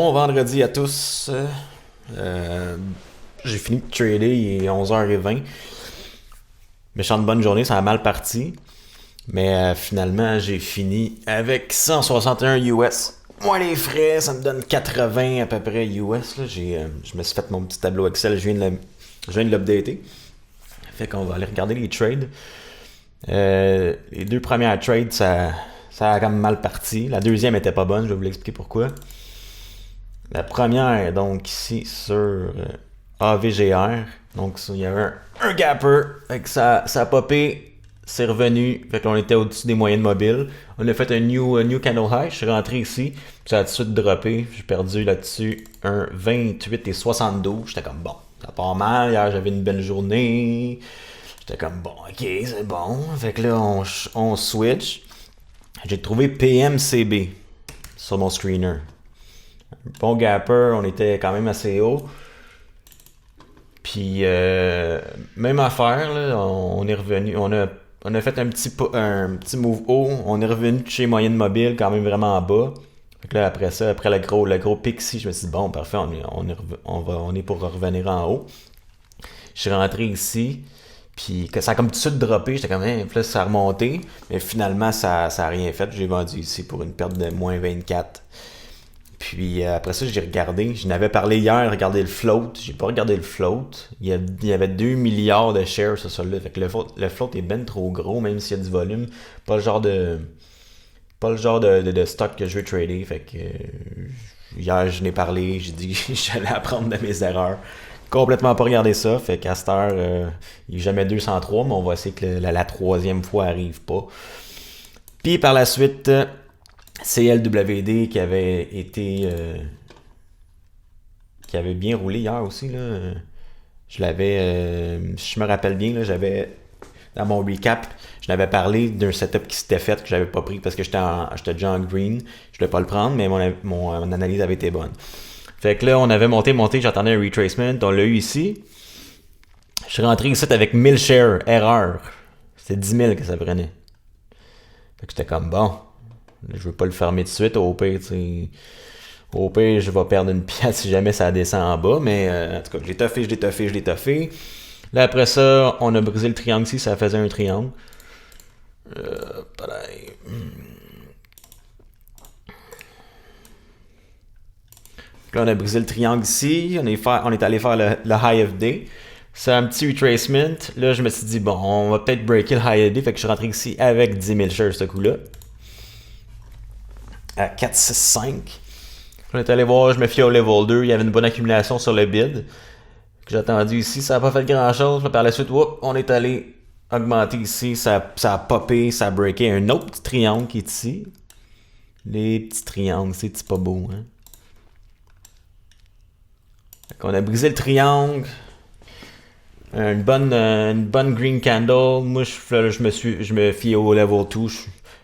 Bon vendredi à tous. Euh, j'ai fini de trader, il est 11h20. Méchante bonne journée, ça a mal parti. Mais finalement, j'ai fini avec 161 US. Moins les frais, ça me donne 80 à peu près US. Là. Je me suis fait mon petit tableau Excel, je viens de l'updater. Fait qu'on va aller regarder les trades. Les deux premières trades, ça a quand même mal parti. La deuxième était pas bonne, je vais vous l'expliquer pourquoi. La première, donc ici sur AVGR, donc il y avait un gapper, fait que ça a popé, c'est revenu, fait qu'on était au-dessus des moyennes mobiles. On a fait un new candle high, je suis rentré ici, puis ça a tout de suite droppé, j'ai perdu là-dessus un 28 et 72, j'étais comme bon, ça part mal, hier j'avais une belle journée, j'étais comme bon, ok, c'est bon, fait que là on switch, j'ai trouvé PMCB sur mon screener. Bon gapper, on était quand même assez haut. Puis, même affaire, là, on est revenu, on a fait un petit move haut, on est revenu chez moyenne mobile, quand même vraiment en bas. Fait que là, après ça, après le gros pic ici, je me suis dit, bon, parfait, on est pour revenir en haut. Je suis rentré ici, puis que ça a comme tout de suite droppé, j'étais comme, puis là, ça a remonté, mais finalement, ça a rien fait. J'ai vendu ici pour une perte de moins 24. Puis après ça, j'ai regardé. Je n'avais parlé hier, regardé le float. J'ai pas regardé le float. Il y avait 2 milliards de shares sur celui-là. Fait que le float est ben trop gros, même s'il y a du volume. Pas le genre de stock que je veux trader. Fait que hier, je n'ai parlé. J'ai dit que j'allais apprendre de mes erreurs. Complètement pas regardé ça. Fait qu'à cette heure, il est jamais 203, mais on va essayer que la troisième fois arrive pas. Puis par la suite, CLWD qui avait bien roulé hier aussi là. Je me rappelle bien là, j'avais dans mon recap, je l'avais parlé d'un setup qui s'était fait que j'avais pas pris parce que j'étais déjà en green, je voulais pas le prendre mais mon analyse avait été bonne. Fait que là on avait monté, j'attendais un retracement, on l'a eu ici. Je suis rentré ici avec 1000 shares, erreur. C'était 10 000 que ça prenait. Fait que j'étais comme bon. Je veux pas le fermer tout de suite, au pire, je vais perdre une pièce si jamais ça descend en bas, mais en tout cas, je l'ai toffé. Là, après ça, on a brisé le triangle ici, ça faisait un triangle. Là, on a brisé le triangle ici, on est allé faire le high of day. C'est un petit retracement. Là, je me suis dit, bon, on va peut-être breaker le high of day, fait que je suis rentré ici avec 10 000 shares ce coup-là. À 465. On est allé voir, je me fie au level 2, il y avait une bonne accumulation sur le bid. Que j'ai attendu ici, ça n'a pas fait grand chose. Par la suite, on est allé augmenter ici, ça a popé, ça a breaké un autre petit triangle qui est ici. Les petits triangles, c'est pas beau, hein. On a brisé le triangle. Une bonne green candle. Moi, je me fie au level 2.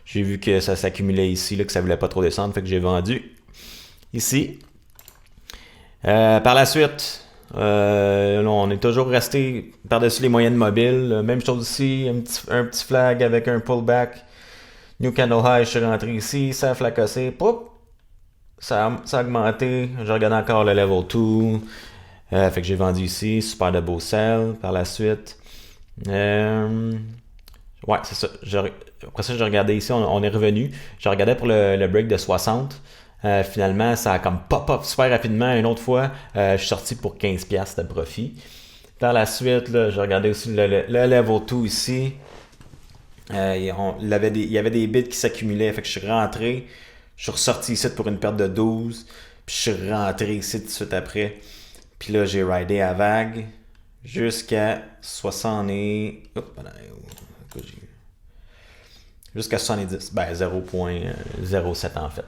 J'ai vu que ça s'accumulait ici, là, que ça voulait pas trop descendre, fait que j'ai vendu ici. Par la suite, là, on est toujours resté par-dessus les moyennes mobiles. Même chose ici, un petit flag avec un pullback. New candle high, je suis rentré ici, ça a flacossé. Poup! Ça a augmenté. J'ai regardé encore le level 2. Fait que j'ai vendu ici. Super de beau sell. Par la suite. Ouais, c'est ça. Après ça, j'ai regardé ici, on est revenu. Je regardais pour le break de 60. Finalement, ça a comme pop-up super rapidement. Une autre fois, je suis sorti pour 15$ de profit. Par la suite, là, j'ai regardé aussi le level 2 ici. Il y avait des bits qui s'accumulaient. Fait que je suis rentré. Je suis ressorti ici pour une perte de 12. Puis je suis rentré ici tout de suite après. Puis là, j'ai ridé à vague jusqu'à 60 et... jusqu'à 70. Ben, 0.07 en fait.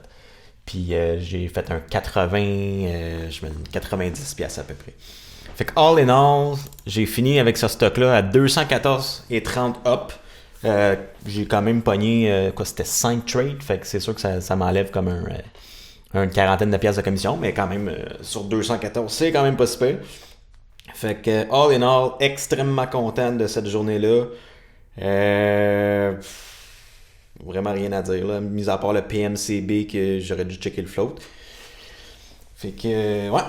Puis j'ai fait un 80, je mets 90$ à peu près. Fait que all in all, j'ai fini avec ce stock-là à 214,30 up. J'ai quand même pogné, c'était 5 trades. Fait que c'est sûr que ça m'enlève comme une quarantaine de pièces de commission. Mais quand même, sur 214, c'est quand même pas super. Fait que all in all, extrêmement content de cette journée-là. Vraiment rien à dire là, mis à part le PMCB que j'aurais dû checker le float. Fait que, ouais,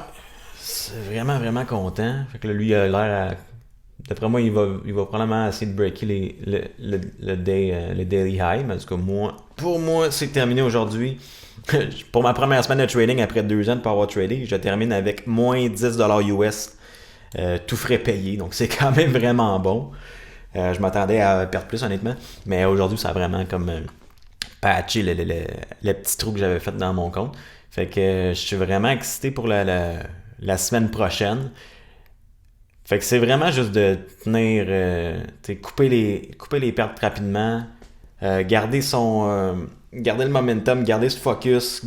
c'est vraiment, vraiment content. Fait que là, lui, il a l'air à... D'après moi, il va probablement essayer de breaker le daily high. Mais en tout cas, pour moi, c'est terminé aujourd'hui. Pour ma première semaine de trading, après 2 ans de power trading, je termine avec moins 10$ US, tout frais payé. Donc, c'est quand même vraiment bon. Je m'attendais à perdre plus, honnêtement. Mais aujourd'hui, ça a vraiment comme patché le petit trou que j'avais fait dans mon compte. Fait que je suis vraiment excité pour la semaine prochaine. Fait que c'est vraiment juste de tenir, couper les pertes rapidement, garder le momentum, garder ce focus,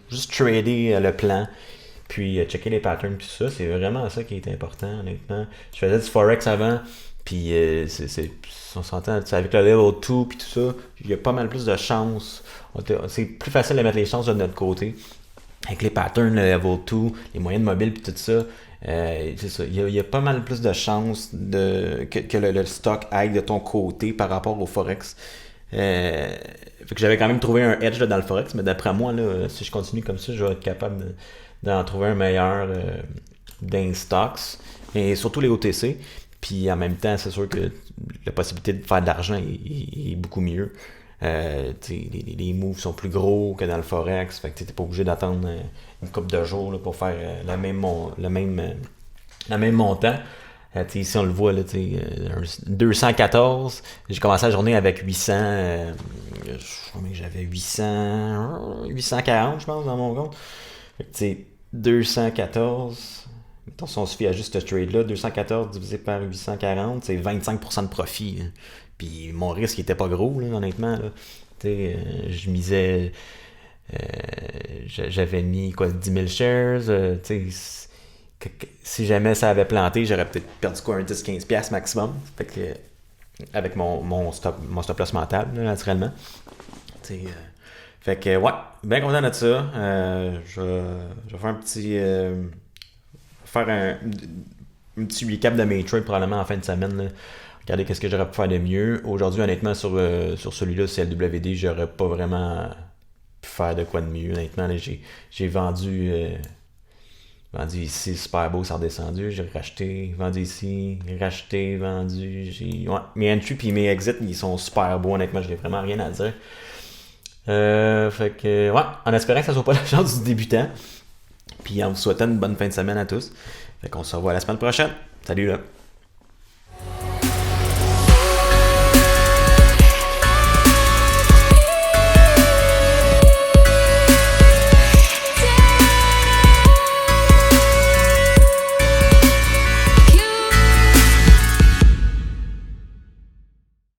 juste trader le plan, puis checker les patterns, puis ça, c'est vraiment ça qui est important, honnêtement. Je faisais du forex avant, puis on s'entend, avec le level 2 puis tout ça, il y a pas mal plus de chances. C'est plus facile de mettre les chances de notre côté. Avec les patterns, le level 2, les moyennes mobiles puis tout ça, c'est ça. Il y a pas mal plus de chances que le stock aille de ton côté par rapport au forex. Fait que j'avais quand même trouvé un edge là, dans le forex, mais d'après moi, là, si je continue comme ça, je vais être capable d'en trouver un meilleur dans les stocks, et surtout les OTC. Puis en même temps, c'est sûr que la possibilité de faire de l'argent est beaucoup mieux. Les moves sont plus gros que dans le forex, fait que t'es pas obligé d'attendre une couple de jours là, pour faire le même montant. Ici on le voit là, 214. J'ai commencé la journée avec 800. Je crois que j'avais 840, je pense, dans mon compte. Fait que 214. Mettons, si on se fie à juste ce trade-là, 214 divisé par 840, c'est 25% de profit. Hein. Puis mon risque était pas gros, là, honnêtement. Là. Je misais. J'avais mis quoi, 10 000 shares. Si jamais ça avait planté, j'aurais peut-être perdu quoi, un 10-15$ maximum. Fait que, avec mon stop loss mental, là, naturellement. Fait que, ouais, bien content de ça. Je vais faire un petit recap de mes trades probablement en fin de semaine. Là. Regardez qu'est-ce que j'aurais pu faire de mieux. Aujourd'hui, honnêtement, sur celui-là, CLWD, j'aurais pas vraiment pu faire de quoi de mieux. Honnêtement, là, j'ai vendu ici, super beau, ça a redescendu. J'ai racheté, vendu ici, racheté, vendu. Ouais, mes entries puis mes exits, ils sont super beaux. Honnêtement, je n'ai vraiment rien à dire. Fait que, ouais, en espérant que ça soit pas la chance du débutant. Puis en vous souhaitant une bonne fin de semaine à tous. Fait qu'on se revoit la semaine prochaine. Salut là!